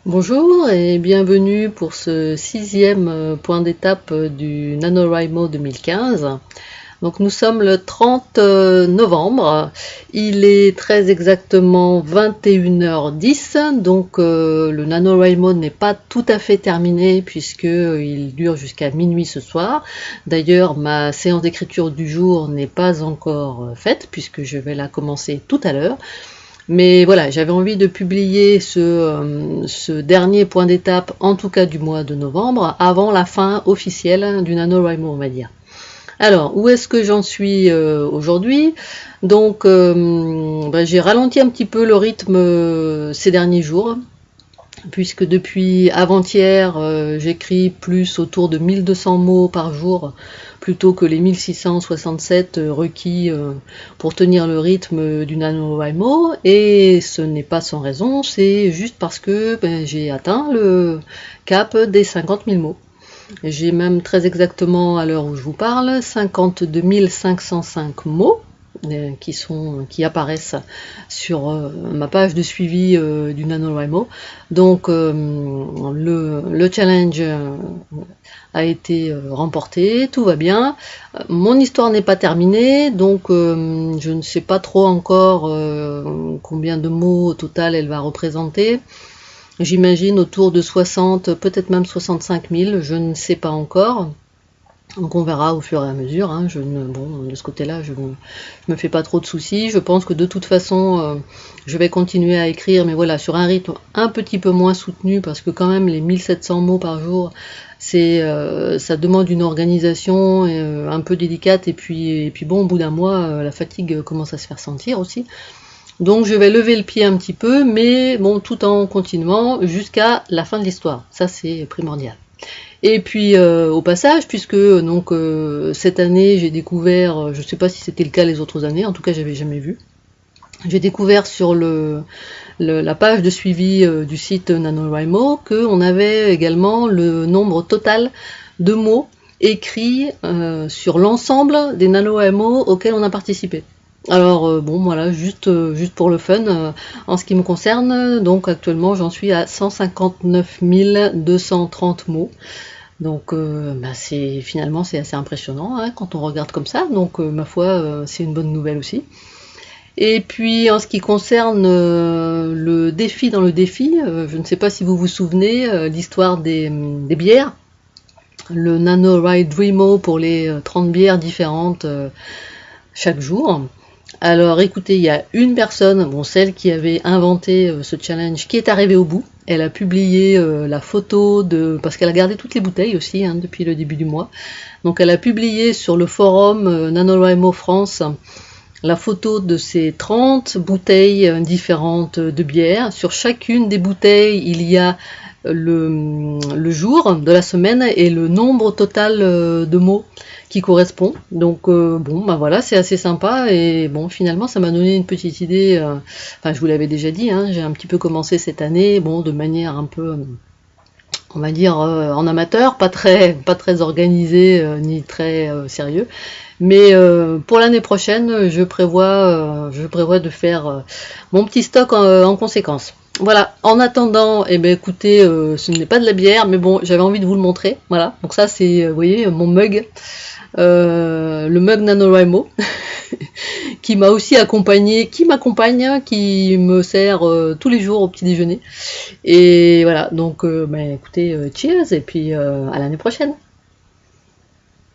Bonjour et bienvenue pour ce 6e point d'étape du NaNoWriMo 2015. Donc nous sommes le 30 novembre, il est très exactement 21h10, donc le NaNoWriMo n'est pas tout à fait terminé puisqu'il dure jusqu'à minuit ce soir. D'ailleurs ma séance d'écriture du jour n'est pas encore faite puisque je vais la commencer tout à l'heure. Mais voilà, j'avais envie de publier ce dernier point d'étape, en tout cas du mois de novembre, avant la fin officielle du NaNoWriMo, on va dire. Alors, où est-ce que j'en suis aujourd'hui? Donc, j'ai ralenti un petit peu le rythme ces derniers jours, puisque depuis avant-hier, j'écris plus autour de 1200 mots par jour, plutôt que les 1667 requis pour tenir le rythme du NaNoWriMo, et ce n'est pas sans raison, c'est juste parce que j'ai atteint le cap des 50 000 mots. J'ai même très exactement, à l'heure où je vous parle, 52 505 mots qui apparaissent sur ma page de suivi du NaNoWriMo. Donc le challenge a été remporté, tout va bien. Mon histoire n'est pas terminée, donc je ne sais pas trop encore combien de mots au total elle va représenter. J'imagine autour de 60, peut-être même 65 000, je ne sais pas encore. Donc on verra au fur et à mesure. Hein. De ce côté-là, je me fais pas trop de soucis. Je pense que de toute façon, je vais continuer à écrire, mais voilà, sur un rythme un petit peu moins soutenu, parce que quand même les 1700 mots par jour, ça demande une organisation un peu délicate. Et puis bon, au bout d'un mois, la fatigue commence à se faire sentir aussi. Donc je vais lever le pied un petit peu, mais bon, tout en continuant jusqu'à la fin de l'histoire. Ça, c'est primordial. Et puis au passage, puisque donc cette année j'ai découvert, je ne sais pas si c'était le cas les autres années, en tout cas j'avais jamais vu. J'ai découvert sur la page de suivi du site NaNoWriMo qu'on avait également le nombre total de mots écrits sur l'ensemble des NaNoWriMo auxquels on a participé. Alors bon voilà, juste pour le fun, en ce qui me concerne, donc actuellement j'en suis à 159 230 mots. Donc finalement c'est assez impressionnant hein, quand on regarde comme ça, donc ma foi c'est une bonne nouvelle aussi. Et puis en ce qui concerne le défi dans le défi, je ne sais pas si vous vous souvenez l'histoire des bières, le NaNoWriMo pour les 30 bières différentes chaque jour. Alors écoutez, il y a une personne, bon celle qui avait inventé ce challenge, qui est arrivée au bout. Elle a publié la photo parce qu'elle a gardé toutes les bouteilles aussi hein, depuis le début du mois. Donc elle a publié sur le forum NaNoWriMo France la photo de ces 30 bouteilles différentes de bière. Sur chacune des bouteilles, il y a le jour de la semaine et le nombre total de mots qui correspond. Donc bon bah voilà, c'est assez sympa et bon finalement ça m'a donné une petite idée. Enfin je vous l'avais déjà dit, hein, j'ai un petit peu commencé cette année, bon de manière un peu on va dire en amateur, pas très organisé ni très sérieux. Mais pour l'année prochaine, je prévois de faire mon petit stock en conséquence. Voilà, en attendant, eh ben, écoutez, ce n'est pas de la bière, mais bon, j'avais envie de vous le montrer. Voilà, donc ça c'est, vous voyez, mon mug, le mug NaNoWriMo, qui m'a aussi accompagné, qui m'accompagne, qui me sert tous les jours au petit déjeuner. Et voilà, donc écoutez, cheers, et puis à l'année prochaine.